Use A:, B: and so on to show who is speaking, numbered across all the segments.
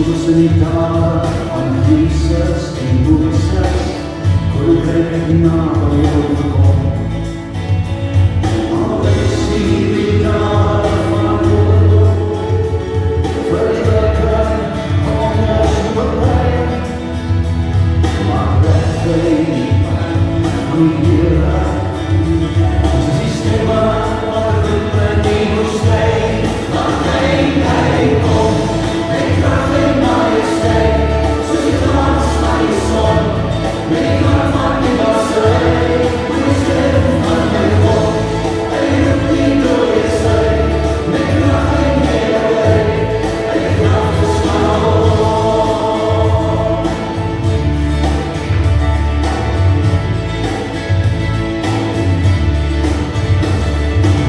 A: soos in die dae van Jesus en Moses, kon ek naby jou kom. Al ek sien die dae van oorlog, verlekker, anders voorbij, maar wegvee die pijn van die Here. Soos die stemme wat in my nie woestijn, maar hy kom, met kracht en majesteit, soos die glans van die son, met die kracht van die wasserij, met die stem van my God, hy roep die dooie sy, met kracht en heerlijkheid, hy kracht is van God.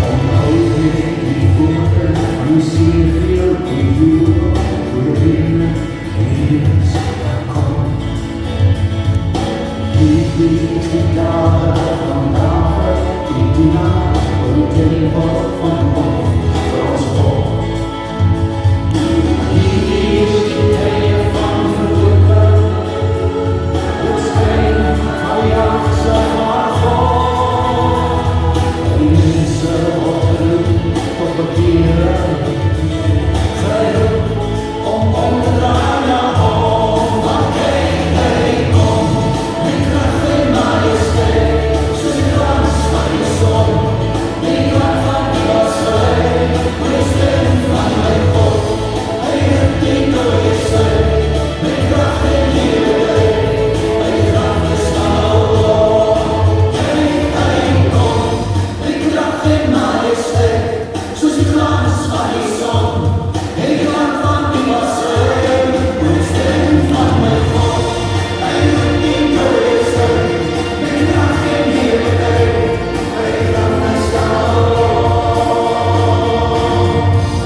A: Onthoud net die woorde van die seerveel en joel, hoe die binnen Heers kom. Hierdie is die dade van David, die dienaar voor die tempel van God vir ons God. Hierdie is die tye van verlooping, het skyn van die aangesig van God. Die mense word geroep tot bekering, geroep om te draai na hom, want hy kom, met kracht en majesteit, soos die glans van die son, die kracht van die wasserij, met die stem van my God, hy roep die dooie sy, met kracht en heerlijkheid, hy kracht is van God. Hy kom, met kracht en majesteit, soos die glans van die son, die kracht van die wasserij, met die stem van my God, hy roep die dooie sy, met kracht en heerlijkheid, hy kracht is van God.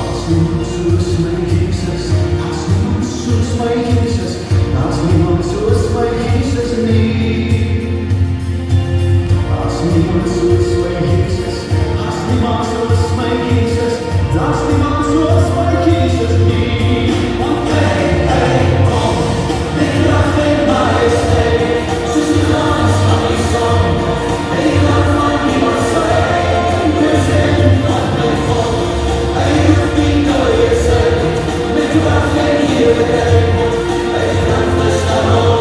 A: As niemand soos my Jesus, as niemand soos my Jesus, as niemand soos my Jesus nie. As niemand soos my Jesus, as niemand soos my Jesus, as niemand soos my Jesus nie. Want hy kom, met kracht en majesteit, soos die glans van die son, die kracht van die wasserij, met die stem van my God, hy roep die dooie sy, met kracht en heerlijkheid, hy kracht is van God.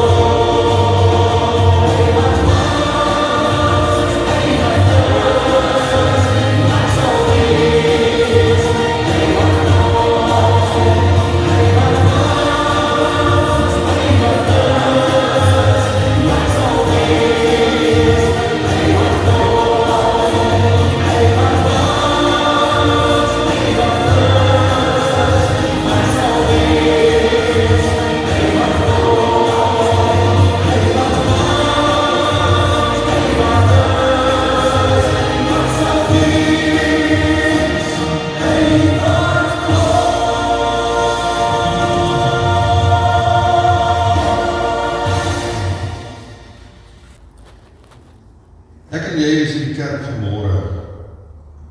B: Ek en jy is in die kerk vanmôre,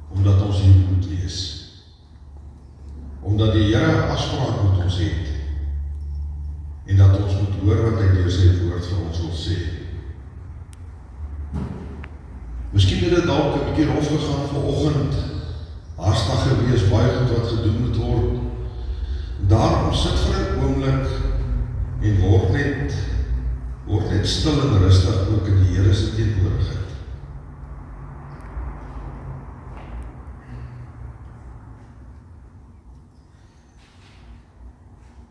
B: omdat ons hier moet wees. Omdat die Here afspraak met ons het, en dat ons moet hoor wat hy deur sy woord vir ons wil sê. Miskien het dit dalk 'n bietjie rof gegaan vanoggend, haastig gewees, baie goed wat gedoen moet word. Daarom sit vir 'n oomblik en word net stil en rustig ook in die Here se teenwoordigheid.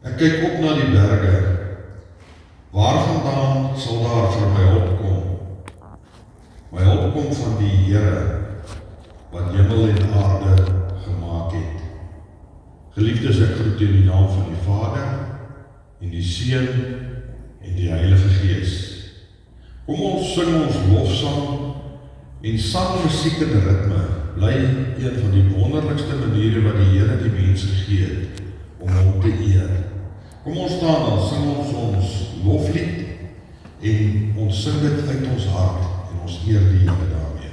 B: Ek kyk op na die berge, waarvandaan sal daar vir my hulp kom? My hulp kom van die Here, wat hemel en aarde gemaak het. Geliefdes, ek groet in die naam van die Vader, en die Seun, en die Heilige Gees. Kom ons sing ons lofsang, en sangmusiek en ritme, bly een van die wonderlikste maniere wat die Here die mense gegee het, om hom te eer. Kom ons staan, dan sing ons loflied, en ons sing dit uit ons hart, en ons eer die Here daarmee.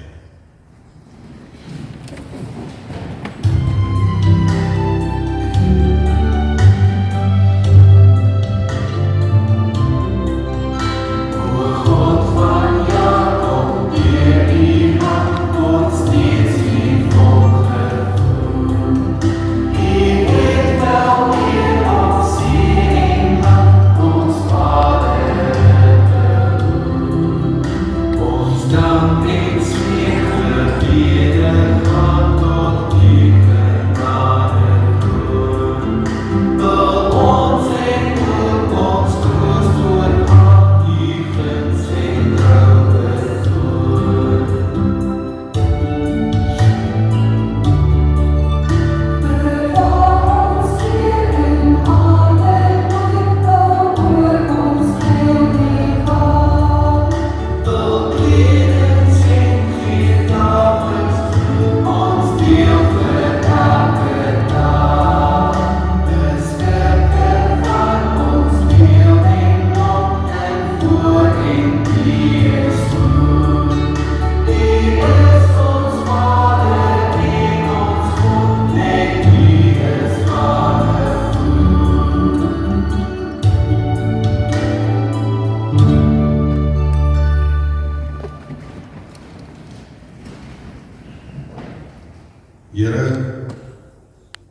B: Here,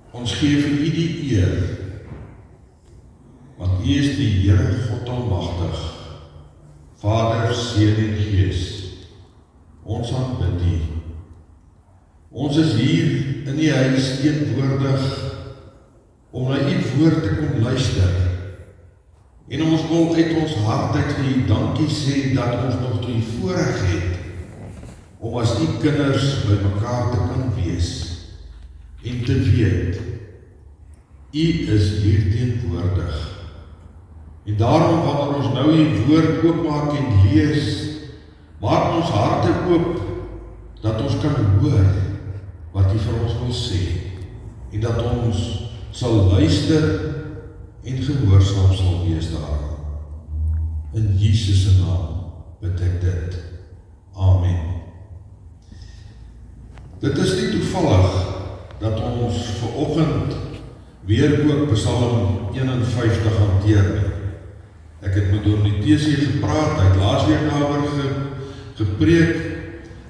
B: ons gee vir U die eer, want U is die Here God Almagtig, Vader, Seun en Gees. Ons aanbid U. Ons is hier in die huis teenwoordig om na U woord te kom luister. En ons wil uit ons hart uit vir U dankie sê dat ons nog die voorreg het om as U kinders by mekaar te kan wees en te weet, U is hier teenwoordig. En daarom wanneer ons nou U woord oopmaak en lees, maak ons harte oop dat ons kan hoor wat U vir ons wil sê en dat ons sal luister en gehoorsaam sal wees daaraan. In Jesus se naam bid ek dit. Amen. Dit is nie toevallig dat ons vanoggend weer ook Psalm 51 hanteer nie. Ek het met Dornitesie gepraat, hy het laasweek daaroor gepreek,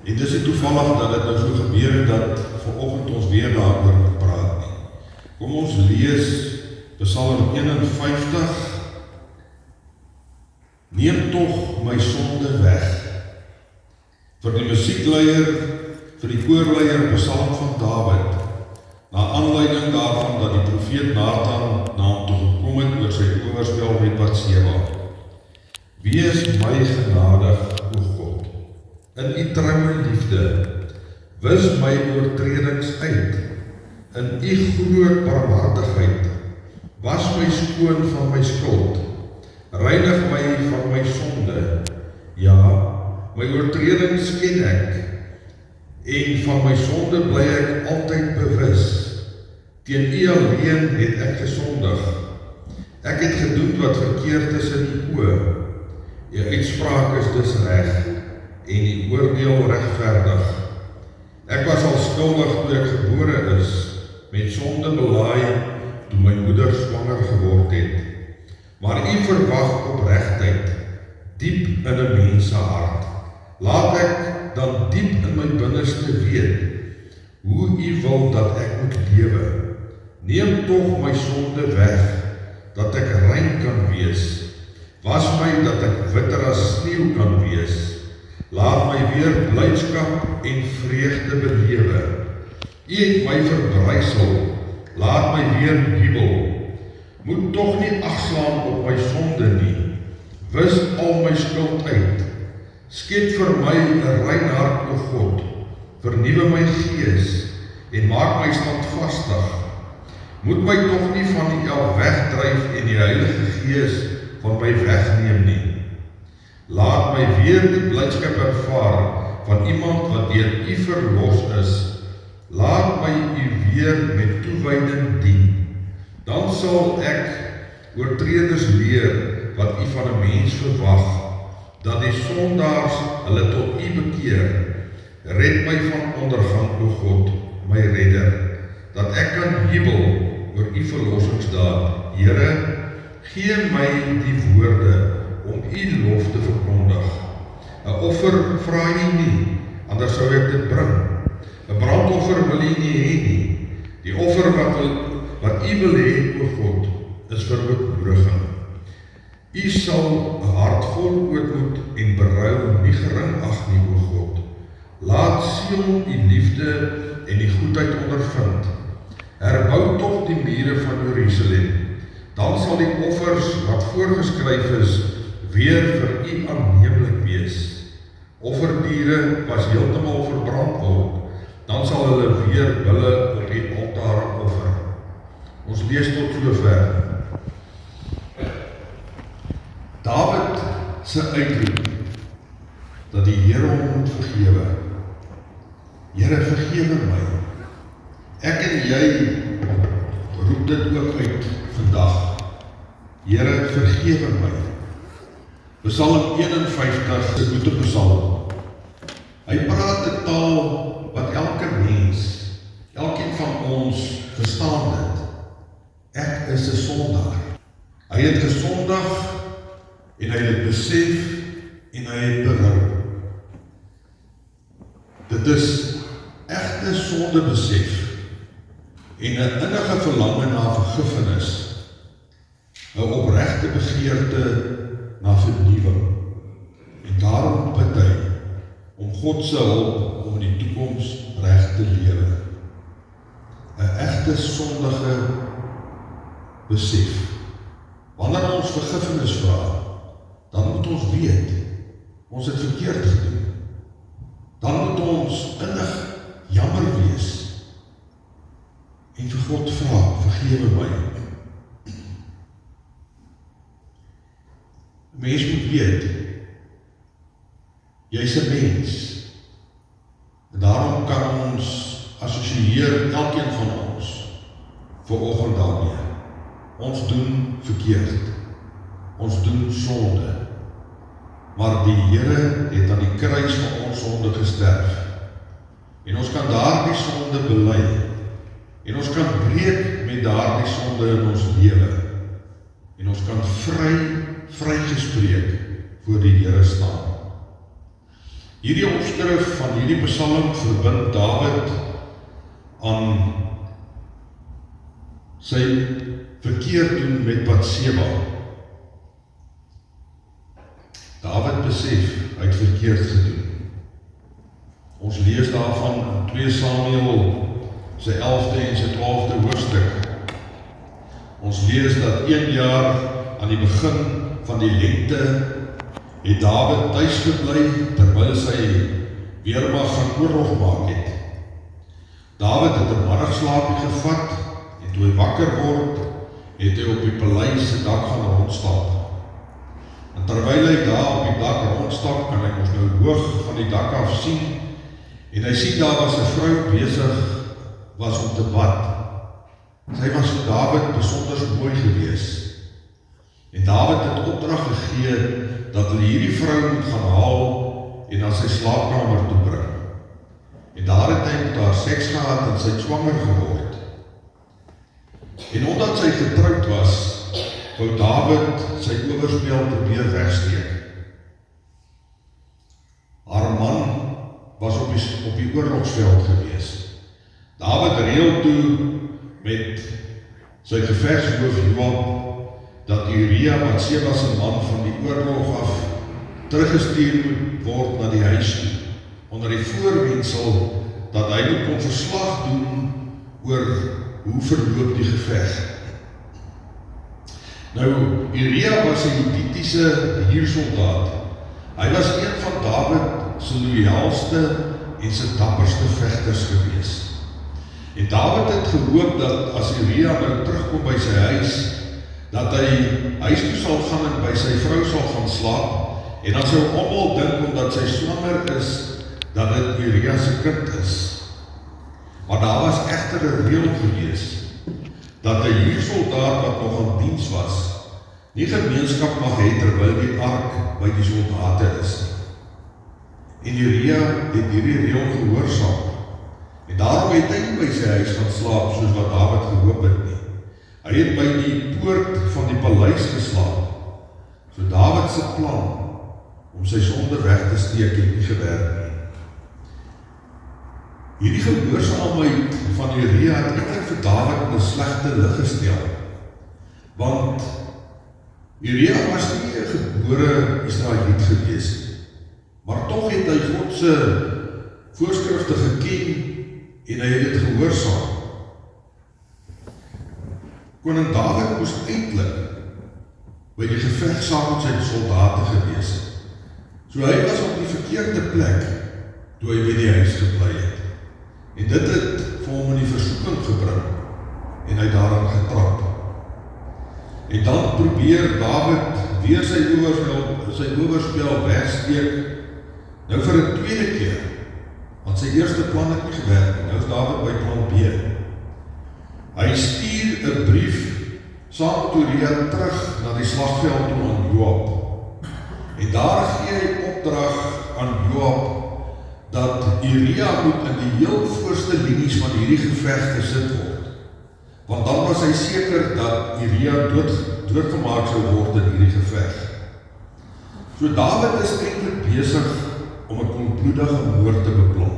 B: en dis nie toevallig dat dit nou so gebeur het dat vanoggend ons weer daaroor moet praat nie. Kom ons lees Psalm 51. Neem tog my sonde weg. Vir die musiekleier, vir die koorleier Psalm van Dawid, na aanleiding daarvan dat die profeet Nathan na hom toe gekom het oor sy oorspel met Batseba. Wees my genadig, o God, in U troue liefde, wis my oortredings uit, in U groot barmhartigheid, was my skoon van my skuld, reinig my van my sonde, ja, my oortredings ken ek, en van my sonde bly ek altyd bewus. Teen U alleen het ek gesondig. Ek het gedoen wat verkeerd is in U oë. U uitspraak is dus reg en U oordeel regverdig. Ek was al skuldig toe ek gebore is, met sonde belaai toe my moeder swanger geword het. Maar U verwag opregtheid, diep in 'n mens se hart. Laat ek dan diep in my binneste weet, hoe U wil dat ek moet lewe. Neem tog my sonde weg, dat ek rein kan wees. Was my dat ek witter as sneeu kan wees. Laat my weer blydskap en vreugde belewe. U het my verbrysel, laat my weer jubel. Moet tog nie agslaan op my sonde nie. Wis al my skuld uit. Skep vir my 'n rein hart, o God. Vernuwe my gees en maak my standvastig. Moet my tog nie van U af wegdryf en die Heilige Gees van my wegneem nie. Laat my weer die blydskap ervaar van iemand wat deur U verlos is. Laat my U weer met toewyding dien. Dan sal ek oortreders leer wat U van 'n mens verwag, dat die sondaars hulle tot U bekeer. Red my van ondergang, o God, my redder, dat ek kan jubel oor U verlossingsdaad. Here, gee my die woorde om U lof te verkondig. 'n Offer vra U nie, anders sou ek dit bring. 'n Brandoffer wil U nie hê nie. Die offer wat U wil hê, o God, is vir bemoediging. U sal 'n hart vol ootmoed en berou nie gering ag nie, o God. Laat Sion U liefde en die goedheid ondervind. Herbou tog die mure van Jerusalem. Dan sal die offers wat voorgeskryf is weer vir U aanneemlik wees. Offerdiere was heeltemal verbrand word, dan sal hulle weer bulle op die altaar offer. Ons lees tot sover. Dawid se uitroep dat die Here hom moet vergewe. Here, vergewe my. Ek en jy roep dit ook uit vandag. Here, vergewe my. Psalm 51 is 'n goeie psalm. Hy praat 'n taal wat elke mens, elkeen van ons verstaan dit. Ek is 'n sondaar. Hy het gesondig en hy het besef en hy het berou. Dit is egte sondebesef en 'n innige verlange na vergifnis, 'n opregte begeerte na vernuwing. En daarom bid hy om God se hulp om in die toekoms reg te lewe. 'n Egte sondige besef. Wanneer ons vergifnis vra, dan moet ons weet, ons het verkeerd gedoen. Dan moet ons innig jammer wees en vir God vra, vergewe my. Mens moet weet, jy's 'n mens. En daarom kan ons assosieer elkeen van ons vanoggend daarmee. Ons doen verkeerd. Ons doen sonde. Maar die Here het aan die kruis vir ons sonde gesterf. En ons kan daardie sonde bely. En ons kan breek met daardie sonde in ons lewe. En ons kan vrygespreek voor die Here staan. Hierdie opskrif van hierdie psalm verbind Dawid aan sy verkeerd doen met Batseba. Dawid besef, hy het verkeerd gedoen. Ons lees daarvan in 2 Samuel, sy 11de en sy 12de hoofstuk. Ons lees dat 1 jaar aan die begin van die lente het Dawid tuis gebly terwyl sy weermag gaan oorlog maak het. Dawid het 'n middagslaapie gevat en toe hy wakker word, het hy op die paleis se dak gaan rondstap. En terwyl hy daar op die dak rondstap, kan hy ons nou hoog van die dak af sien, en hy sien daar was 'n vrou besig was om te bad. Sy was vir Dawid besonder mooi gewees. En Dawid het opdrag gegee dat hulle hierdie vrou moet gaan haal en na sy slaapkamer toe bring. En daar het hy met haar seks gehad en sy het swanger geword. En omdat sy getroud was, wou Dawid sy owerspel probeer wegsteek. Haar man was op die oorlogsveld gewees. Dawid reël toe met sy gevegshoof Joab dat Uria, Batseba se man, van die oorlog af teruggestuur moet word na die huis toe, onder die voorwendsel dat hy moet kon verslag doen oor hoe verloop die geveg. Nou, Uria was 'n Hittitiese huursoldaat. Hy was een van Dawid se loyaalste en sy dapperste vegters gewees. En Dawid het gehoop dat as Uria nou terugkom by sy huis, dat hy huis toe sal gaan en by sy vrou sal gaan slaap, en dan sou almal dink omdat sy swanger is, dat dit Uria se kind is. Maar daar was egter 'n reël gewees, dat 'n huursoldaat wat nog in diens was, nie gemeenskap mag hê terwyl die ark by die soldate is. En Uria het hierdie reël gehoorsaam, en daarom het hy nie by sy huis gaan slaap soos wat Dawid gehoop het nie. Hy het by die poort van die paleis geslaap. So Dawid se plan om sy sonde weg te steek het nie gewerk nie. Hierdie gehoorsaamheid van Uria het eintlik vir Dawid in 'n slegte lig gestel. Want Uria was nie 'n gebore Israeliet gewees nie, maar tog het hy God se voorskrifte geken en hy het dit gehoorsaam. Koning Dawid moes eintlik by die geveg saam met sy soldate gewees het. So hy was op die verkeerde plek toe hy by die huis gebly het. En dit het vir hom in die versoeking gebring en hy daarin getrap. En dan probeer Dawid weer sy owerspel wegsteek, nou vir 'n tweede keer, want sy eerste plan het nie gewerk nie. Nou is Dawid by plan B. Hy stuur 'n brief saam met Uria terug na die slagveld toe aan Joab. En daar gee hy opdrag aan Joab dat Uria moet in die heel voorste linies van hierdie geveg gesit word. Want dan was hy seker dat Uria doodgemaak sou word in hierdie geveg. So Dawid is eintlik besig om 'n koelbloedige moord te beplan.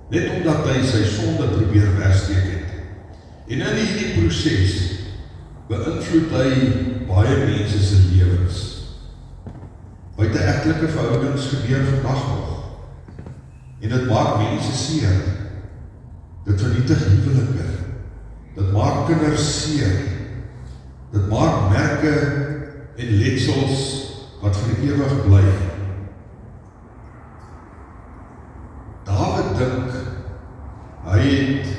B: net omdat hy sy sonde probeer wegsteek het. En in hierdie proses beïnvloed hy baie mense se lewens. Buiteegtelike verhoudings gebeur vandag nog. En dit maak mense seer. Dit vernietig huwelike. Dit maak kinders seer. Dit maak merke en letsels wat vir ewig bly. Dawid dink, hy het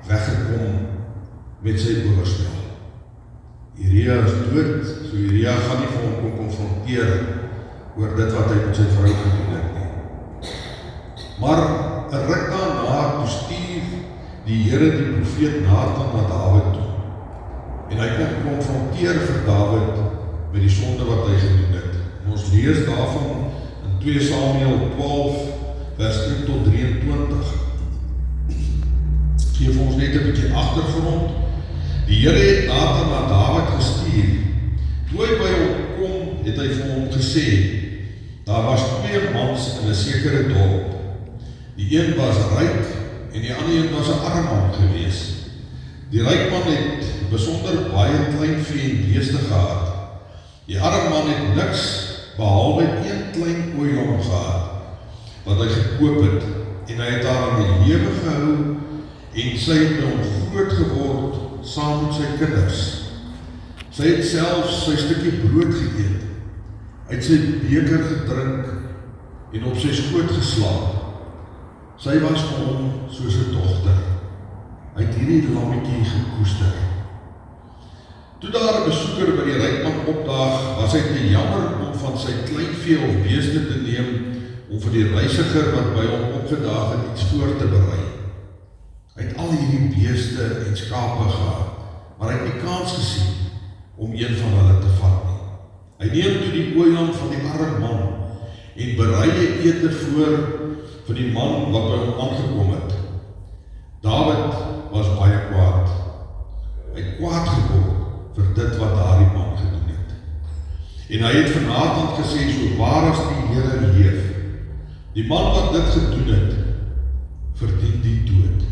B: weggekom met sy oorspel. Uria is dood, so Uria gaan nie vir hom kon konfronteer oor dit wat hy met sy vrou gedoen het nie. Maar 'n ruk daarna toe stuur die Here die profeet Nathan na Dawid toe. En hy kom konfronteer vir Dawid met die sonde wat hy gedoen het. En ons lees daarvan in 2 Samuel 12 vers 1 tot 23. Geef ons net 'n bietjie agtergrond. Die Here het Nathan na Dawid gestuur. Toe hy by hom kom, het hy vir hom gesê, daar was 2 mans in 'n sekere dorp. Die een was ryk en die ander een was 'n arm man gewees. Die ryk man het besonder baie kleinvee en beeste gehad. Die arm man het niks behalwe 1 klein ooilam gehad wat hy gekoop het, en hy het haar in die lewe gehou en sy het met hom groot geword saam met sy kinders. Sy het selfs sy stukkie brood geëet, uit sy beker gedrink en op sy skoot geslaap. Sy was vir hom soos 'n dogter. Hy het hierdie lammetjie gekoester. Toe daar 'n besoeker by die ryk man opdaag, was hy te jammer om van sy kleinvee of beeste te neem om vir die reisiger wat by hom opgedaag het iets voor te berei. Hy het al hierdie beeste en skape gehad, maar hy het nie kans gesien om een van hulle te vat nie. Hy neem toe die ooilam van die arm man en berei 'n ete voor vir die man wat by hom aangekom het. Dawid was baie kwaad. Hy het kwaad geword vir dit wat daardie man gedoen het. En hy het vir Nathan gesê, so waar as die Here leef, die man wat dit gedoen het, verdien die dood.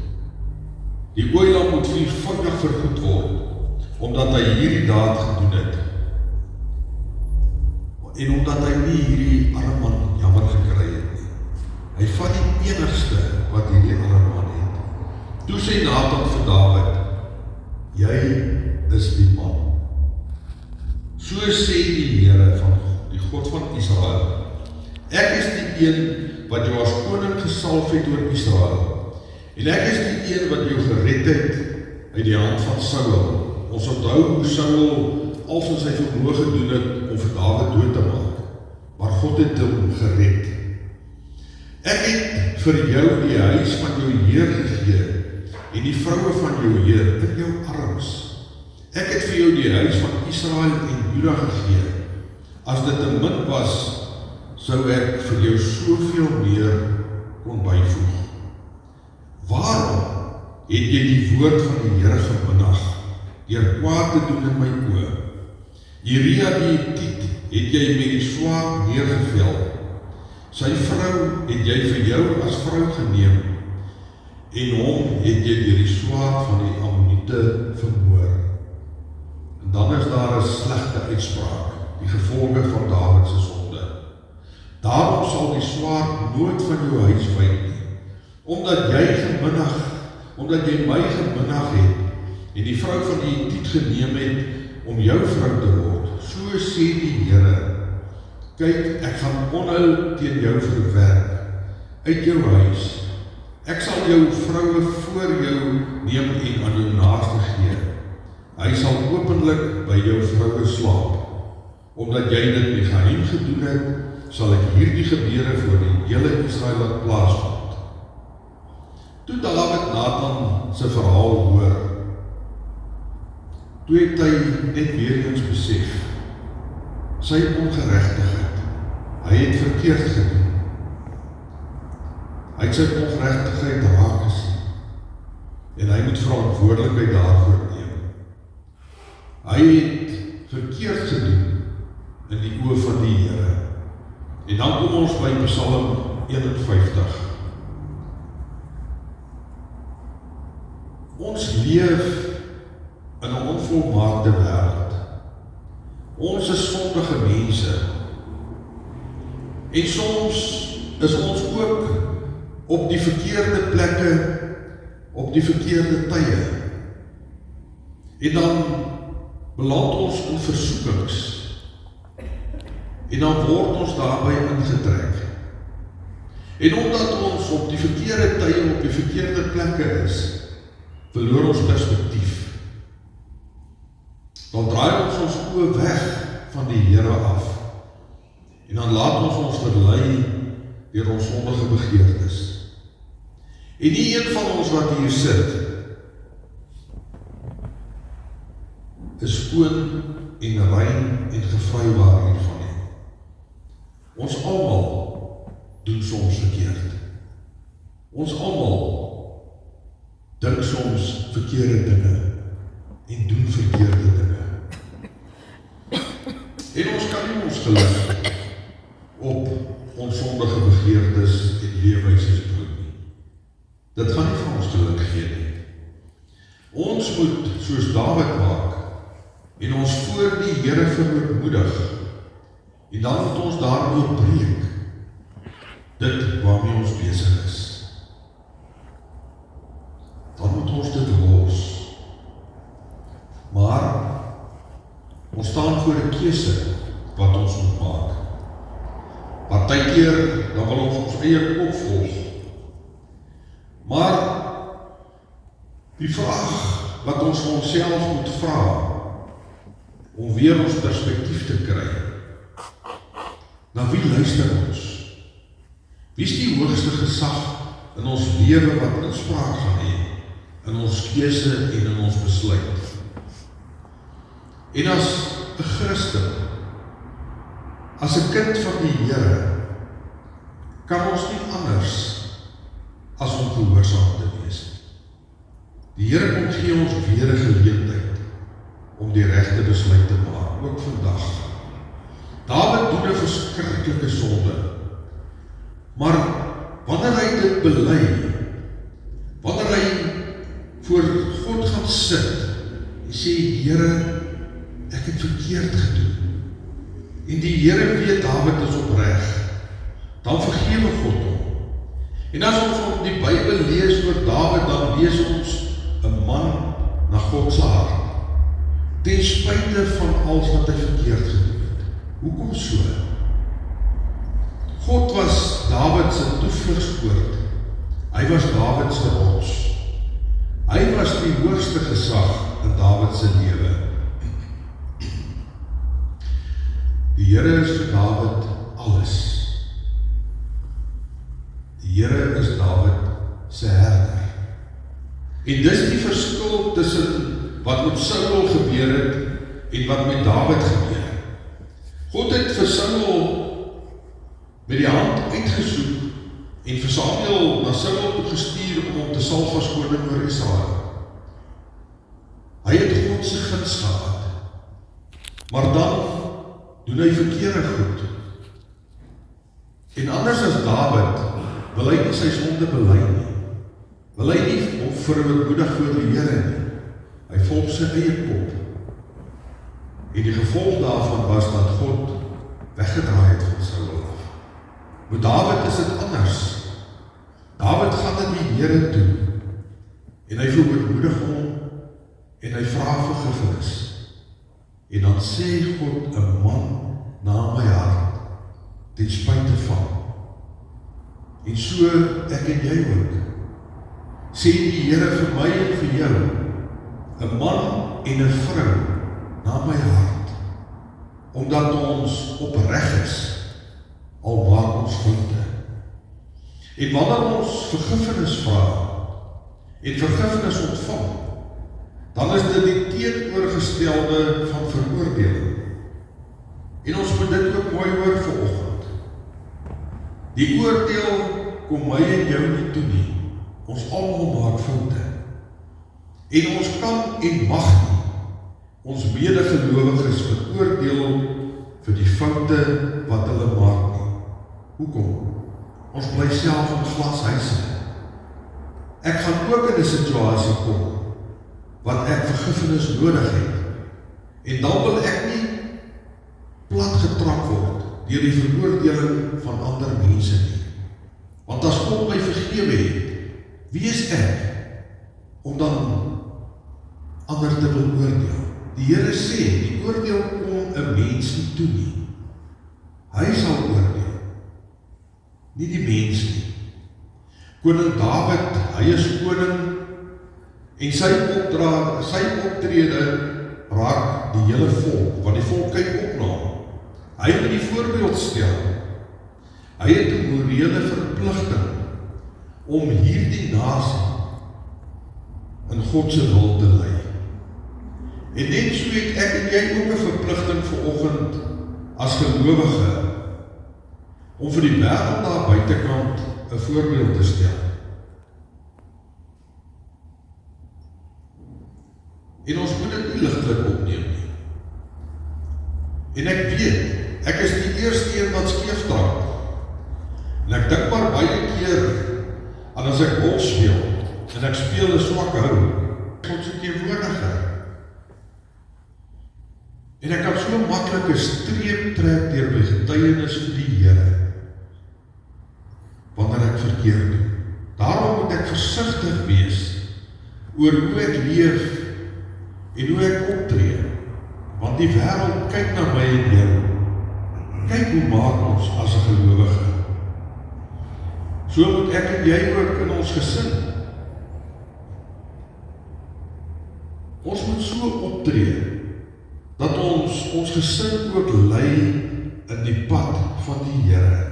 B: Die ooilam moet 4voudig vergoed word, omdat hy hierdie daad gedoen het. En omdat hy nie hierdie arme man jammer gekry het nie. Hy vat die enigste wat hierdie arme man het. Toe sê Nathan vir Dawid, jy is die man. So sê die Here van die God van Israel, ek is die een wat jou as koning gesalf het oor Israel, en ek is die een wat jou gered het uit die hand van Saul. Ons onthou hoe Saul al van sy vermoë gedoen het om vir Dawid dood te maak, maar God het hom gered. Ek het vir jou die huis van jou Heer gegee en die vroue van jou Heer in jou arms. Ek het vir jou die huis van Israel en Juda gegee. As dit te min was, sou ek vir jou soveel meer kon byvoeg. Waarom het jy die woord van die Here geminag, deur kwaad te doen in my oë? Uria die Hethiet het jy met die swaard neergevel. Sy vrou het jy vir jou as vrou geneem, en hom het jy deur die swaard van die Ammoniete vermoor. En dan is daar 'n slegte uitspraak, die gevolge van Dawid se sonde. Daarom sal die swaard nooit van jou huis wyk nie, omdat jy my geminag het, en die vrou van die Hethiet geneem het om jou vrou te word. So sê die Here, kyk, ek gaan onheil teen jou verwerk uit jou huis. Ek sal jou vroue voor jou neem en aan jou naaste gee. Hy sal openlik by jou vroue slaap. Omdat jy dit in geheim gedoen het, sal ek hierdie gebeure voor die hele Israel laat plaasvind. Toe Dawid Nathan se verhaal hoor, toe het hy net weer eens besef, sy ongeregtigheid. Hy het verkeerd gedoen. Hy het sy ongeregtigheid raak gesien, en hy moet verantwoordelikheid daarvoor neem. Hy het verkeerd gedoen in die oë van die Here. En dan kom ons by Psalm 51. Ons leef in 'n onvolmaakte wêreld. Ons is sondige mense. En soms is ons ook op die verkeerde plekke, op die verkeerde tye. En dan beland ons in versoekings. En dan word ons daarbey ingetrek. En omdat ons op die verkeerde tye, op die verkeerde plekke is, verloor ons perspektief. Dan draai ons oë weg van die Here af. En dan laat ons verlei deur ons sondige begeertes. En nie een van ons wat hier sit, is skoon en rein en gevrywaar hiervan nie. Ons almal doen soms verkeerd. Ons almal dink soms verkeerde dinge en doen verkeerde dinge. En ons kan nie ons geluk op ons sondige begeertes en leefwyses bou nie. Dit gaan nie vir ons geluk gee nie. Ons moet soos Dawid maak en ons voor die Here verootmoedig en dan moet ons daaroor breek dit waarmee ons besig is. Dan moet ons dit los. Maar ons staan voor 'n keuse wat ons moet maak. Partykeer dan wil ons eie kop volg. Maar die vraag wat ons vir onsself moet vra om weer ons perspektief te kry. Na wie luister ons? Wie is die hoogste gesag in ons lewe wat inspraak gaan hê in ons keuse en in ons besluit? En as 'n Christen, as 'n kind van die Here, kan ons nie anders as om gehoorsaam te wees. Die Here kom gee ons weer 'n geleentheid om die regte besluit te maak, ook vandag. Dawid doen 'n verskriklike sonde, maar wanneer hy dit bely, wanneer hy voor God gaan sit en sê, Here, ek het verkeerd gedoen, en die Here weet Dawid is opreg, dan vergewe God hom. En as ons die Bybel lees oor Dawid, dan lees ons 'n man na God se hart, ten spyte van alles wat hy verkeerd gedoen het. Hoekom so? God was Dawid se toevlugsoord. Hy was Dawid se rots. Hy was die hoogste gesag in Dawid se lewe. Die Here is vir Dawid alles. Die Here is Dawid se herder. En dis die verskil tussen wat met Saul gebeur het en wat met Dawid gebeur. God het vir Saul met die hand uitgesoek en vir Samuel na Saul toe gestuur om hom te salf as koning oor Israel. Hy het God se guns gehad. Maar dan doen hy verkeerde goed. En anders as Dawid, wil hy nie sy sonde bely nie. Wil hy nie om verootmoedig voor die Here nie. Hy volg sy eie kop. En die gevolg daarvan was dat God weggedraai het van Saul af. Met Dawid is dit anders. Dawid gaan na die Here toe en hy verootmoedig hom en hy vra vergifnis. En dan sê God, 'n man na my hart, ten spyte van. En so ek en jy ook. Sê die Here vir my en vir jou, 'n man en 'n vrou na my hart, omdat ons opreg is, al maak ons foute. En wanneer ons vergifnis vra en vergifnis ontvang, dan is dit die teenoorgestelde van veroordeling. En ons moet dit ook mooi hoor vanoggend. Die oordeel kom my en jou nie toe nie. Ons almal maak foute. En ons kan en mag nie ons medegelowiges veroordeel vir die foute wat hulle maak nie. Hoekom? Ons bly self in glashuise. Ek gaan ook in 'n situasie kom wat ek vergifnis nodig het. En dan wil ek nie plat getrap word deur die veroordeling van ander mense nie. Want as God my vergewe het, wie is ek om dan ander te beoordeel? Die Here sê, die oordeel kom 'n mens nie toe nie. Hy sal oordeel, nie die mens nie. Koning Dawid, hy is koning, en sy optrede raak die hele volk, want die volk kyk op na hom. Hy moet die voorbeeld stel. Hy het 'n morele verpligting om hierdie nasie in God se wil te lei. En net so het ek en jy ook 'n verpligting vanoggend as gelowige om vir die wêreld daar buitekant 'n voorbeeld te stel. En ons moet dit nie ligtelik opneem nie. En ek weet, ek is die eerste een wat skeef trap. En ek dink maar baie keer aan as ek bol speel en ek speel 'n swak hou, God se teenwoordigheid. En ek kan so maklik 'n streep trek deur my getuienis vir die Here wanneer ek verkeerd doen. Daarom moet ek versigtig wees oor hoe ek leef en hoe ek optree, want die wêreld kyk na my en jou. Kyk hoe maak ons as 'n gelowige. So moet ek en jy ook in ons gesin. Ons moet so optree dat ons gesin ook lei in die pad van die Here.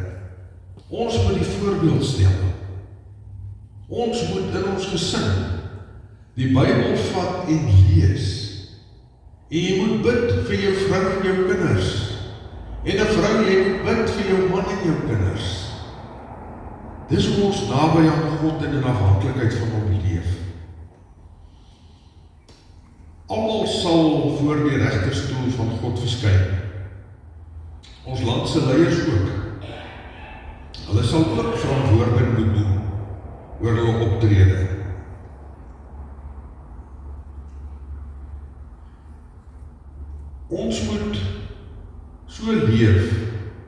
B: Ons moet die voorbeeld stel. Ons moet in ons gesin die Bybel vat en lees. En jy moet bid vir jou vrou en jou kinders. En 'n vrou, jy moet bid vir jou man en jou kinders. Dis hoe ons naby aan God en in afhanklikheid van hom leef. Almal sal voor die regterstoel van God verskyn. Ons land se leiers ook. Hulle sal ook verantwoording moet doen oor hulle optrede. Ons moet so leef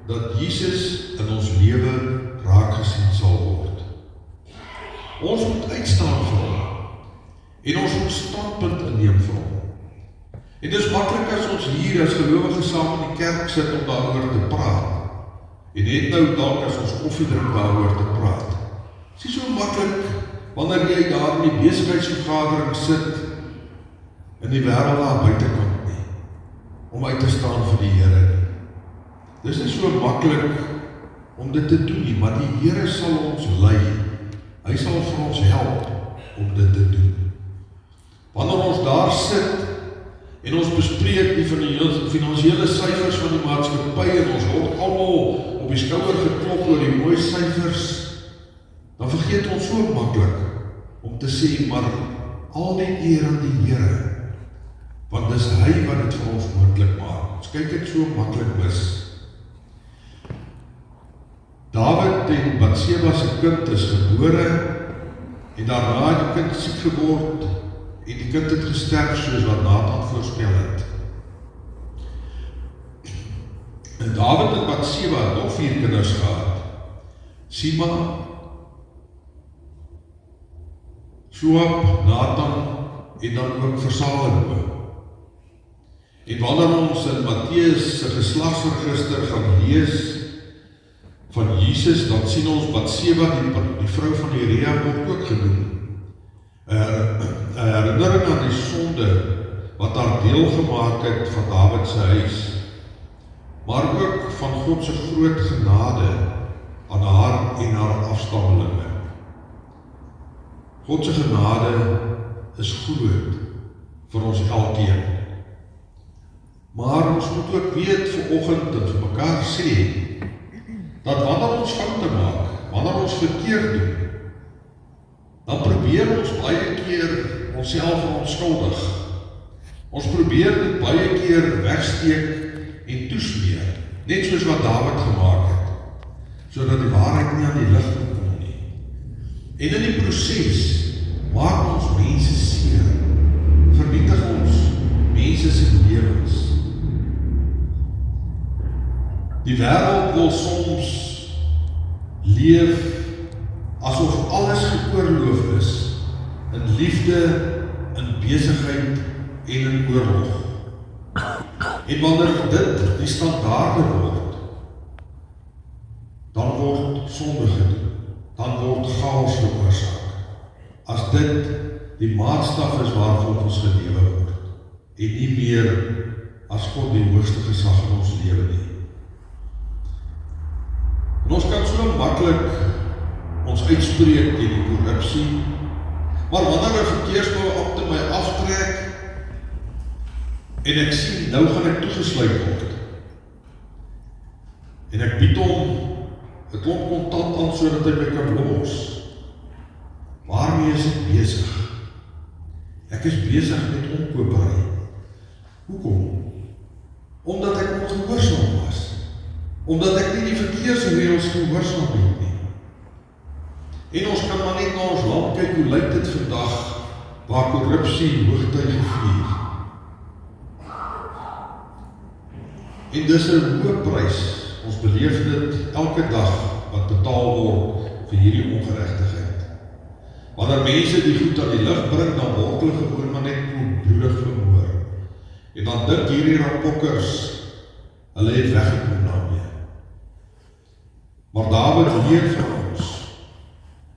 B: dat Jesus in ons lewe raak gesien sal word. Ons moet uitstaan vir hom en ons moet standpunt inneem vir hom. En dis maklik as ons hier as gelowiges saam in die kerk sit om daaroor te praat. En net nou dalk as ons koffie drink daaroor te praat. Dit is so maklik wanneer jy daar in die besigheidsvergadering sit in die wêreld daar buitekant nie, om uit te staan vir die Here. Dis nie so maklik om dit te doen nie, maar die Here sal ons lei. Hy sal vir ons help om dit te doen. Wanneer ons daar sit en ons bespreek die finansiële syfers van die maatskappy en ons word almal op die skouer geklop oor die mooi syfers, dan vergeet ons so maklik om te sê, maar al die eer aan die Here, want dis hy wat dit vir ons moontlik maak. Ons kyk dit so maklik mis. Dawid en Batseba se kind is gebore en daarna het die kind siek geword en die kind het gesterf soos wat Nathan voorspel het. En Dawid en Batseba het nog 4 kinders gehad. Siba, Joab, Nathan en dan ook vir Salomo. En wanneer ons in Matteus se geslagsregister gaan lees van Jesus, dan sien ons Batseba, die vrou van Uria, word ook genoem. 'n herinnering aan die sonde wat haar deel gemaak het van Dawid se huis, maar ook van God se groot genade aan haar en haar afstammelinge. God se genade is groot vir ons elkeen. Maar ons moet ook weet vanoggend en vir mekaar sê, dat wanneer ons foute maak, wanneer ons verkeerd doen, dan probeer ons baie keer onsself verontskuldig. Ons probeer dit baie keer wegsteek en toesmeer, net soos wat Dawid gemaak het, sodat die waarheid nie aan die lig kom nie. En in die proses maak ons mense seer, mense se lewens. Die wêreld wil soms leef asof alles geoorloof is in liefde, in besigheid en in oorlog. En wanneer dit die standaarde word, dan word sonde gedoen, dan word chaos veroorsaak. As dit die maatstaf is waarvan ons gelewe word, en nie meer as God die hoogste gesag in ons lewe nie. En ons kan so maklik ons uitspreek teen die korrupsie, maar wanneer 'n verkeersbeampte my aftrek, en ek sien, nou gaan ek toegesluit word, en ek bied hom 'n klomp kontant aan sodat hy my kan los, waarmee is ek besig? Ek is besig met omkopery. Hoekom? Omdat ek ongehoorsaam was. Omdat ek nie die verkeersreëls gehoorsaam het nie. En ons kan maar net na ons land kyk, hoe lyk dit vandag, waar korrupsie hoogtye vier. En dis 'n hoë prys, ons beleef dit elke dag, wat betaal word vir hierdie ongeregtigheid. Wanneer mense die goed aan die lig bring, dan word hulle gewoon maar net bloedig vermoor. En dan dink hierdie rampokkers, hulle het weggekom daarmee. Maar Dawid leer vir ons,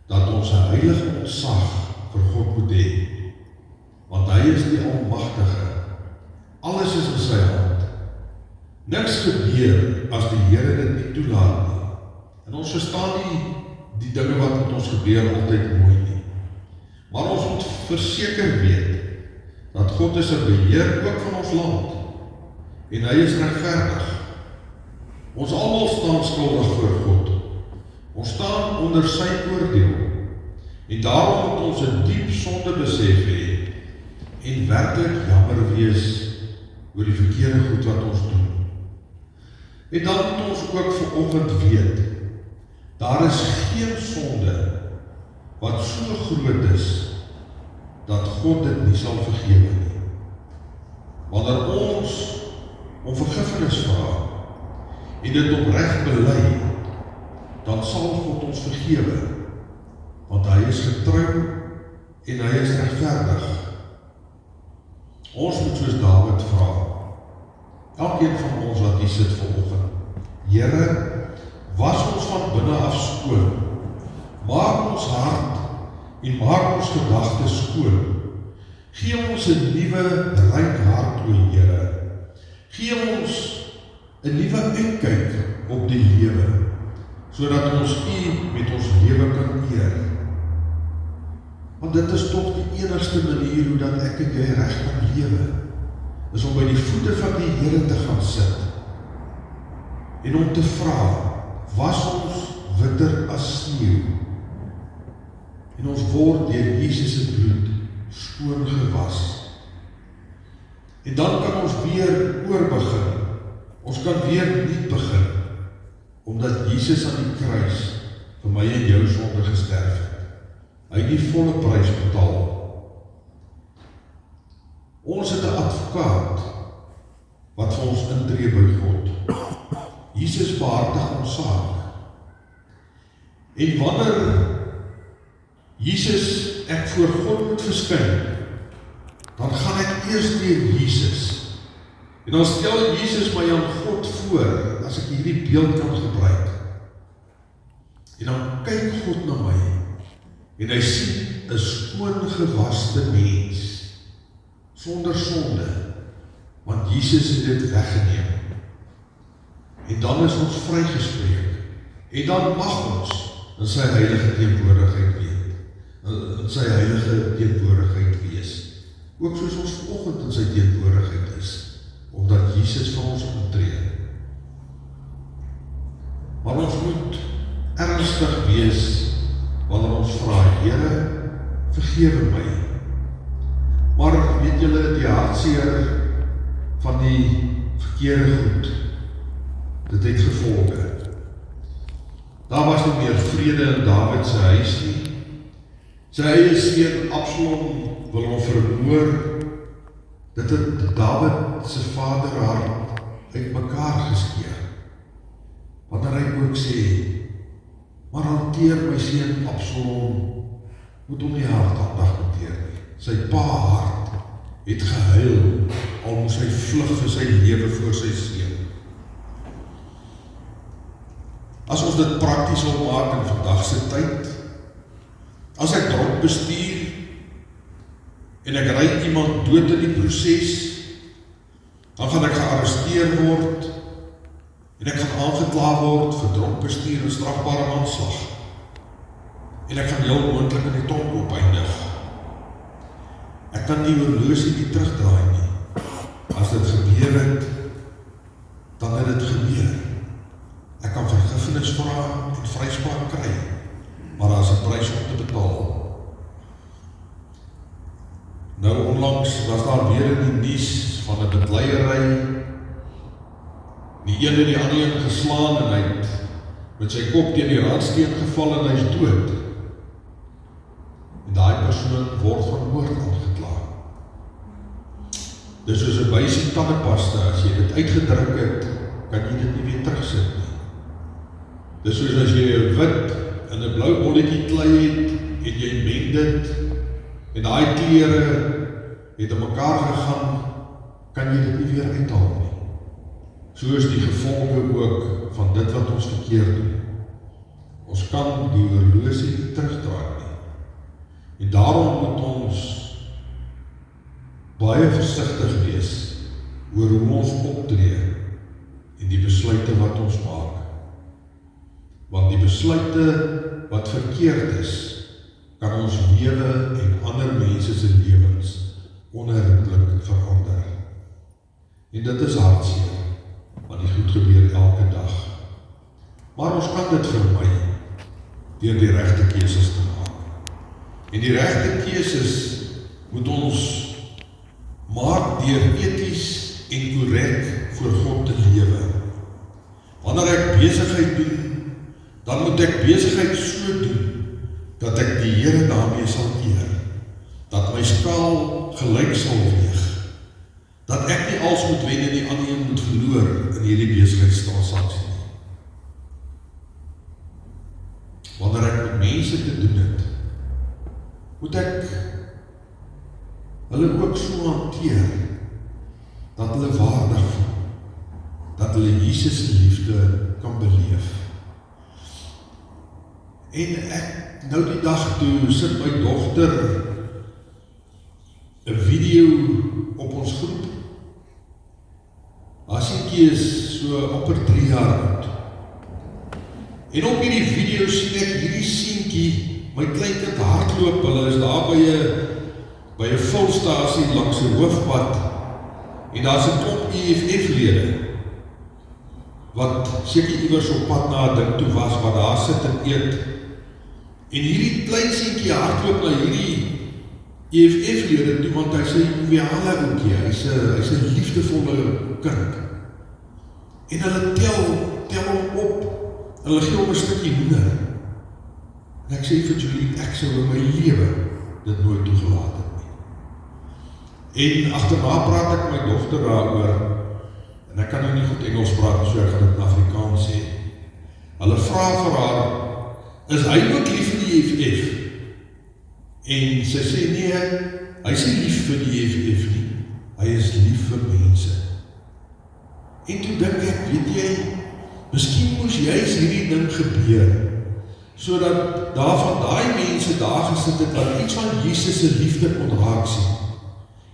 B: dat ons 'n heilige ontzag vir God moet hê, want hy is die Almagtige. Alles is in sy hand. Niks gebeur as die Here dit nie toelaat nie. En ons verstaan nie die dinge wat met ons gebeur altyd mooi nie. Maar ons moet verseker weet dat God is 'n beheer ook van ons land. En hy is regverdig. Ons almal staan skuldig voor God. Ons staan onder sy oordeel. En daarom moet ons 'n diep sonde besef hê en werklik jammer wees oor die verkeerde goed wat ons doen. En dan moet ons ook vanoggend weet, daar is geen sonde wat so groot is, dat God dit nie sal vergewe nie. Wanneer ons om vergifnis vra, en dit opreg bely, dan sal God ons vergewe, want hy is getrou, en hy is regverdig. Ons moet soos Dawid vra, elkeen van ons wat hier sit vanoggend, Here, was ons van binne af skoon, maak ons hart en maak ons gedagtes skoon. Gee ons 'n nuwe rein hart, o Here. Gee ons 'n nuwe uitkyk op die lewe, sodat ons U met ons lewe kan eer. Want dit is tog die enigste manier hoe dat ek en jy reg kan lewe, is om by die voete van die Here te gaan sit en om te vra, was ons witter as sneeu, en ons word deur Jesus se bloed skoon gewas. En dan kan ons weer oorbegin, ons kan weer nuut begin, omdat Jesus aan die kruis vir my en jou sonde gesterf het. Hy het die volle prys betaal. Ons het 'n advokaat wat vir ons intree by God. Jesus behartig ons saak. En wanneer Jesus ek voor God moet verskyn, dan gaan ek eers deur Jesus. En dan stel Jesus my aan God voor, as ek hierdie beeld kan gebruik. En dan kyk God na my, en hy sien 'n skoon gewaste mens, sonder sonde, want Jesus het dit weggeneem. En dan is ons vrygespreek, en dan mag ons in sy heilige teenwoordigheid in sy heilige teenwoordigheid wees. Ook soos ons vanoggend in sy teenwoordigheid is, omdat Jesus vir ons intree. Maar ons moet ernstig wees wanneer ons vra, Here, vergewe my. Maar weet julle, die hartseer van die verkeerde goed, dit het gevolge. Daar was nie meer vrede in Dawid se huis nie. Sy eie seun Absalom wil hom vermoor, dit het Dawid se vaderhart uitmekaar geskeur. Wanneer hy ook sê, maar hanteer my seun Absalom, moet hom nie hartaandag hanteer nie. Sy pa hart het gehuil, al moes hy vlug vir sy lewe voor sy seun. As ons dit prakties wil maak in vandag se tyd, as ek dronk bestuur, en ek ry iemand dood in die proses, dan gaan ek gearresteer word, en ek gaan aangekla word vir dronk bestuur en strafbare manslag. En ek gaan heel moontlik in die tronk opeindig. Ek kan die horlosie nie terugdraai nie. As dit gebeur het, dan het dit gebeur. Ek kan vergifnis vra en vryspraak kry, maar daar is 'n prys om te betaal. Nou onlangs was daar weer in die nuus van 'n bedleiery. Die een het die ander een geslaan en hy het met sy kop teen die randsteen geval en hy is dood. En daai persoon word van moord aangekla. Dis soos 'n basiese tandepasta, as jy dit uitgedruk het, kan jy dit nie weer terugsit nie. Dis soos as jy 'n wit en 'n blou bolletjie klei het, en jy meng dit, en daai kleure het in mekaar gegaan, kan jy dit nie weer uithaal nie. So is die gevolge ook van dit wat ons verkeerd doen. Ons kan die horlosie nie terugdraai nie. En daarom moet ons baie versigtig wees oor hoe ons optree en die besluite wat ons maak. Want die besluite wat verkeerd is, kan ons lewe en ander mense se lewens onherroepelik verander. En dit is hartseer, want die goed gebeur elke dag. Maar ons kan dit vermy deur die regte keuses te maak. En die regte keuses moet ons maak deur eties en korrek voor God te lewe. Wanneer ek besigheid doen, dan moet ek besigheid so doen dat ek die Here daarmee sal eer, dat my skaal gelyk sal weeg, dat ek nie als moet wen en die ander een moet verloor in hierdie besigheidstransaksie nie. Wanneer ek met mense te doen het, moet ek hulle ook so hanteer, dat hulle waardig voel, dat hulle Jesus se liefde kan beleef. En ek, nou die dag toe, sit my dogter 'n video op ons groep. Haar seentjie is so amper 3 jaar oud. En op hierdie video sien ek hierdie seentjie, my kleinkind hardloop, hulle is daar by 'n volstasie langs 'n hoofpad, en daar's 'n klomp EFF-lede, wat seker iewers op pad na 'n ding toe was, wat daar sit en eet. En hierdie klein seentjie hardloop na hierdie EFF-lede toe, want hy sê, joviale ouetjie, hy's 'n liefdevolle kind. En hulle tel hom op, en hulle gee hom 'n stukkie hoender. En ek sê vir Julie, ek sou in my lewe dit nooit toegelaat het nie. En agterna praat ek met my dogter daaroor, en ek kan nou nie goed Engels praat, so ek gaan dit in Afrikaans sê. Hulle vra vir haar, is hy ook lief vir die EFF? En sy sê, nee, hy is nie lief vir die EFF nie, hy is lief vir mense. En toe dink ek, weet jy, miskien moes juist hierdie ding gebeur, sodat daar van daai mense daar gesit het, wat iets van Jesus se liefde kon raak sien.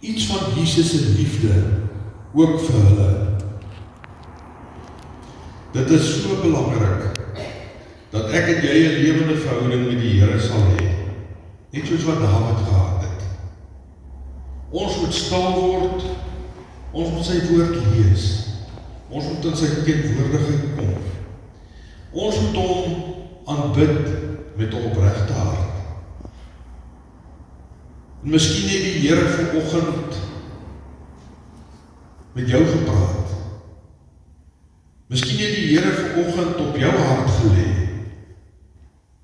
B: Iets van Jesus se liefde, ook vir hulle. Dit is so belangrik, dat ek en jy 'n lewende verhouding met die Here sal hê, net soos wat Dawid gehad het. Ons moet stil word, ons moet sy woord lees, ons moet in sy teenwoordigheid kom. Ons moet hom aanbid met 'n opregte hart. En miskien het die Here vanoggend met jou gepraat. Miskien het die Here vanoggend op jou hart gelê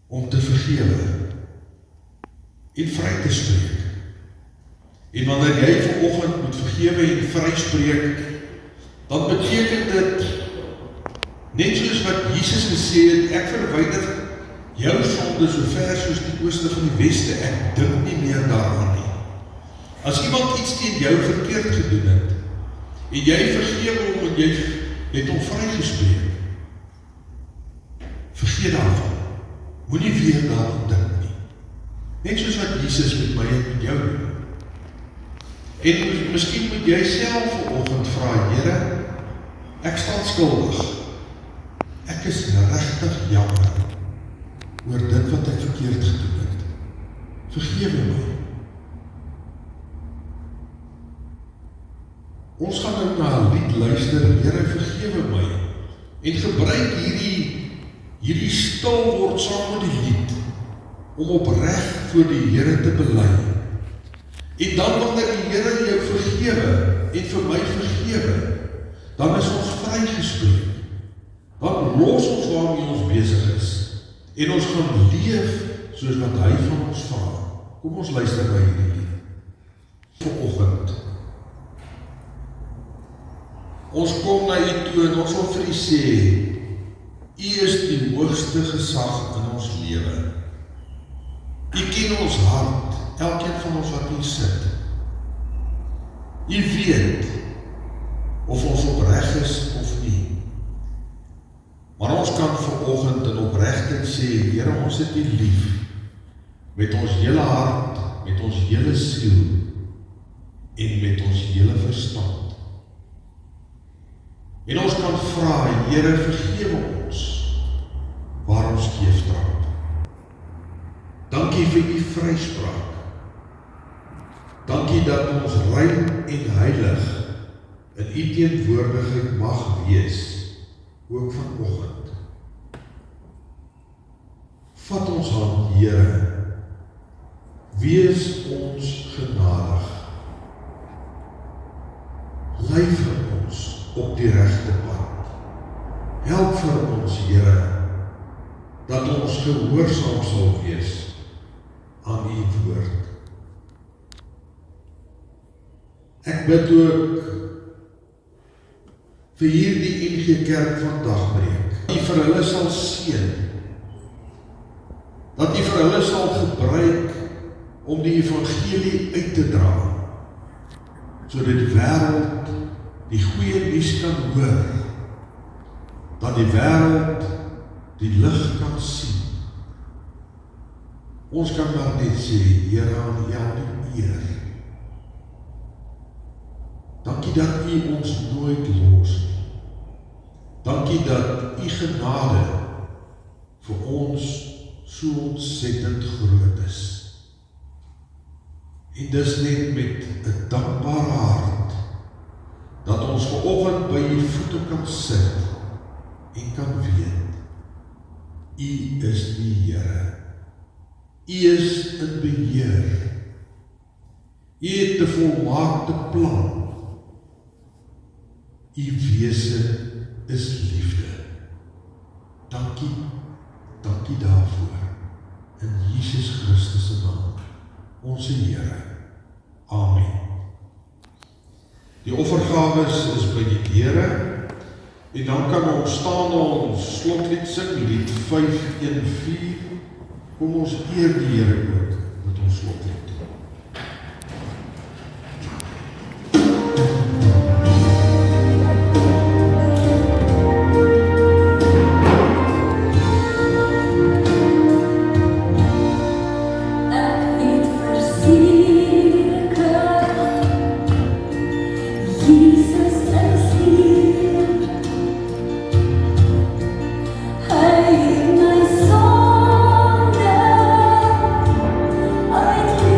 B: om te vergewe en vry te spreek. En wanneer jy vanoggend moet vergewe en vryspreek, dan beteken dit, net soos wat Jesus gesê het, ek verwyder jou sonde so ver soos die ooste van die weste, ek dink nie meer daaraan nie. As iemand iets teen jou verkeerd gedoen het, en jy vergewe hom en jy het hom vrygespreek, vergeet daarvan. Moenie weer daaraan dink nie. Net soos wat Jesus met my en met jou doen. En miskien moet jy self vanoggend vra, Here, ek staan skuldig. Ek is regtig jammer oor dit wat ek verkeerd gedoen het. Vergewe my. Ons gaan nou na 'n lied luister, Here, vergewe my. En gebruik hierdie stil word saam met die lied, om opreg voor die Here te bely. En dan wanneer die Here jou vergewe, en vir my vergewe, dan is ons vrygespreek. Dan los ons waarmee ons besig is, en ons gaan leef soos wat hy van ons vra. Kom ons luister by hierdie lied. Vanoggend. Ons kom na U toe en ons wil vir U sê, U is die hoogste gesag in ons lewe. U ken ons hart, elkeen van ons wat hier sit. U weet of ons opreg is of nie. Maar ons kan vanoggend in opregtheid sê, Here, ons het U lief, met ons hele hart, met ons hele siel, en met ons hele verstand. En ons kan vra, Here, vergewe ons, waar ons skeef trap. Dankie vir U vryspraak. Dankie dat ons rein en heilig in U teenwoordigheid mag wees, ook vanoggend. Vat ons hand, Here, wees ons genadig. Lei vir ons op die regte pad. Help vir ons, Here, dat ons gehoorsaam sal wees aan U woord. Ek bid ook vir hierdie NG Kerk van Dagbreek. Dat U vir hulle sal seën. Dat U vir hulle sal gebruik om die evangelie uit te dra, sodat die wêreld die goeie nuus kan hoor, dat die wêreld die lig kan sien. Ons kan maar net sê, Here, aan U die eer. Dankie dat U ons nooit los nie. Dankie dat U genade vir ons so ontsettend groot is. En dis net met 'n dankbare hart dat ons vanoggend by U voete kan sit en kan weet, U is die Here. U is in beheer. U het 'n volmaakte plan. U wese is liefde. Dankie daarvoor. In Jesus Christus se naam, ons Here. Amen. Die offergawes is by die Here, en dan kan ons staan na ons slotlied sing, lied 514. Kom ons eer die Here ook met ons slotlied.
C: I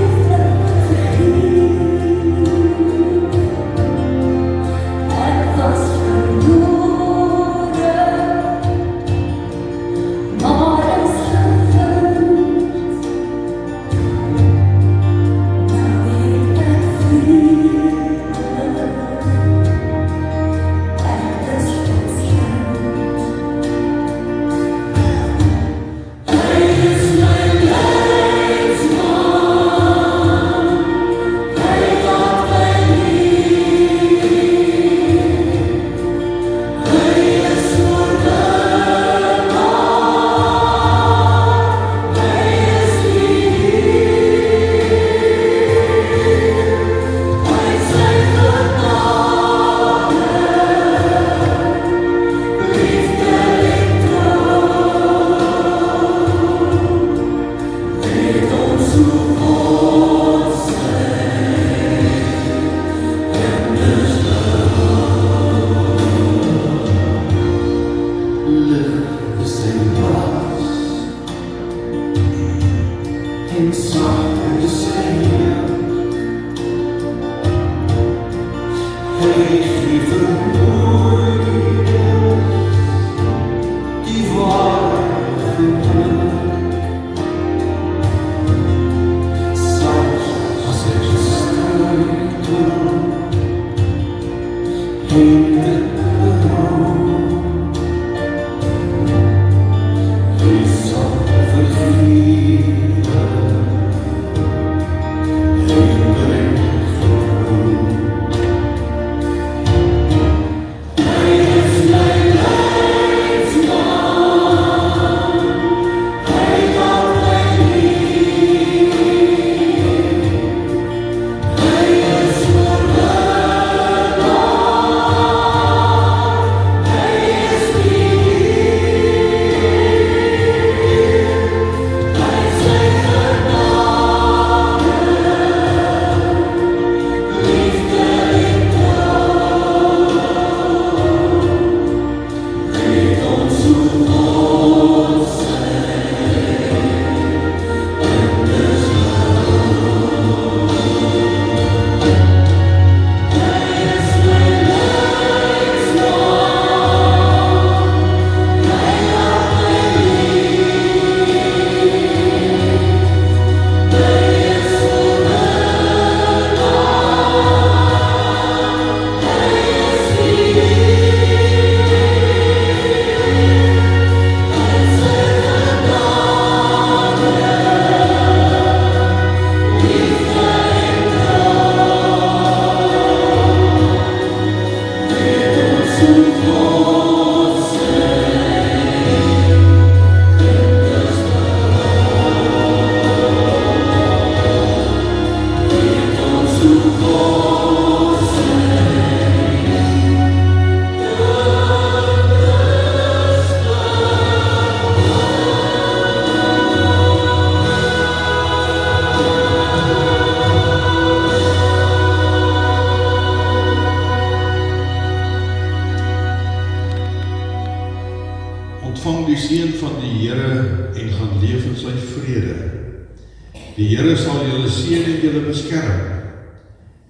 B: Die Here sal julle seën en julle beskerm.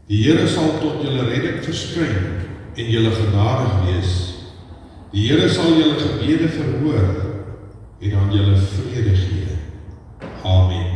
B: Die Here sal tot julle redding verskyn en julle genadig wees. Die Here sal julle gebede verhoor en aan julle vrede gee. Amen.